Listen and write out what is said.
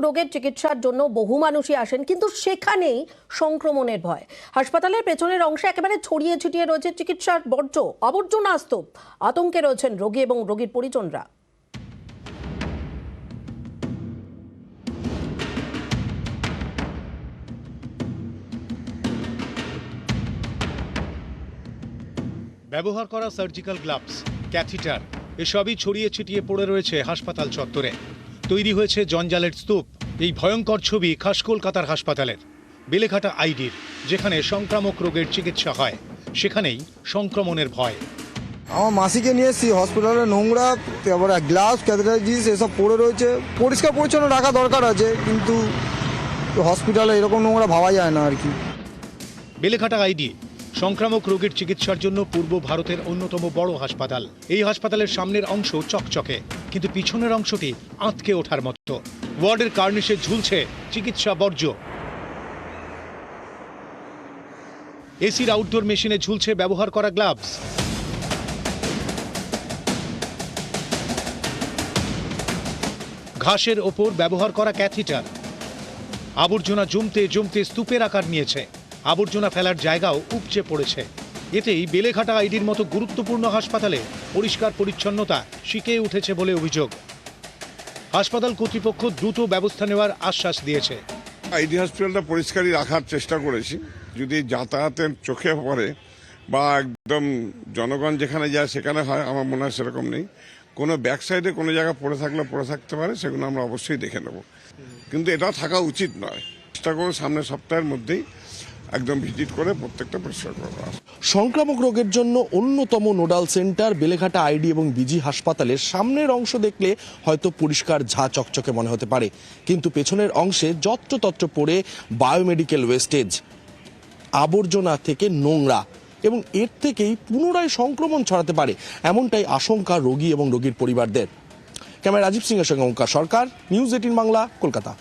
রোগের চিকিৎসার জন্য বহু মানুষই আসেন, কিন্তু সেখানেই সংক্রমণের ভয়। হাসপাতালের পেছনের অংশে একেবারে ছড়িয়ে ছিটিয়ে রয়েছে চিকিৎসার বর্জ্য, আবর্জনা স্তূপ। আতঙ্কে রয়েছেন রোগী এবং রোগীর পরিজনরা। ব্যবহার করা সার্জিক্যাল গ্লাভস, ক্যাথিটার এসবই ছড়িয়ে ছিটিয়ে পড়ে রয়েছে হাসপাতাল চত্বরে। তৈরি হয়েছে জঞ্জালের স্তূপ। এই ভয়ঙ্কর ছবি খাস কলকাতার হাসপাতালের বেলেঘাটা আইডির, যেখানে সংক্রামক রোগের চিকিৎসা হয়, সেখানেই সংক্রমণের ভয়। আমার মাসিকে নিয়ে এসেছি হসপিটালে, নোংরা, তারপরে গ্লাভস, ক্যাথেটারাইটিস এসব পড়ে রয়েছে। পরিষ্কার পরিচ্ছন্ন রাখা দরকার আছে, কিন্তু হসপিটালে এরকম নোংরা ভাবা যায় না আর কি। বেলেঘাটা আইডি সংক্রামক রোগের চিকিৎসার জন্য পূর্ব ভারতের অন্যতম বড় হাসপাতাল। এই হাসপাতালের সামনের অংশ চকচকে, কিন্তু পিছনের অংশটি আঁতকে ওঠার মতো। ওয়ার্ডের কার্নিশে ঝুলছে চিকিৎসা বর্জ্য। এসির আউটডোর মেশিনে ঝুলছে ব্যবহার করা গ্লাভস। ঘাসের ওপর ব্যবহার করা ক্যাথিটার। আবর্জনা জমতে জমতে স্তূপের আকার নিয়েছে। আবর্জনা ফেলার জায়গাও উপচে পড়েছে। এতেই বেলেঘাটা আইডির মতো গুরুত্বপূর্ণ হাসপাতালে পরিষ্কার পরিচ্ছন্নতা শিখে উঠেছে বলে অভিযোগ। হাসপাতাল কর্তৃপক্ষ দ্রুত ব্যবস্থা নেওয়ার আশ্বাস দিয়েছে। আইডি হসপিটালটা পরিষ্কারই রাখার চেষ্টা করেছি। যদি যাতায়াতের চোখে পড়ে বা একদম জনগণ যেখানে যায় সেখানে হয়, আমার মনে হয় সেরকম নেই। কোনো ব্যাক সাইডে কোনো জায়গা পড়ে থাকতে পারে, সেগুলো আমরা অবশ্যই দেখে নেব, কিন্তু এটাও থাকা উচিত নয়। চেষ্টা করব সামনের সপ্তাহের মধ্যেই একদম ভিজিট করে প্রত্যেকটা পরিষ্কার করা। সংক্রামক রোগের জন্য অন্যতম নোডাল সেন্টার বেলেঘাটা আইডি এবং বিজি হাসপাতালের সামনের অংশ দেখলে হয়তো পরিষ্কার ঝা চকচকে মনে হতে পারে, কিন্তু পেছনের অংশে যত্রতত্র পড়ে বায়োমেডিক্যাল ওয়েস্টেজ, আবর্জনা থেকে নোংরা, এবং এর থেকেই পুনরায় সংক্রমণ ছড়াতে পারে, এমনটাই আশঙ্কা রোগী এবং রোগীর পরিবারদের। ক্যামেরা রাজীব সিংহের সঙ্গে ওঙ্কার সরকার, নিউজ 18 বাংলা, কলকাতা।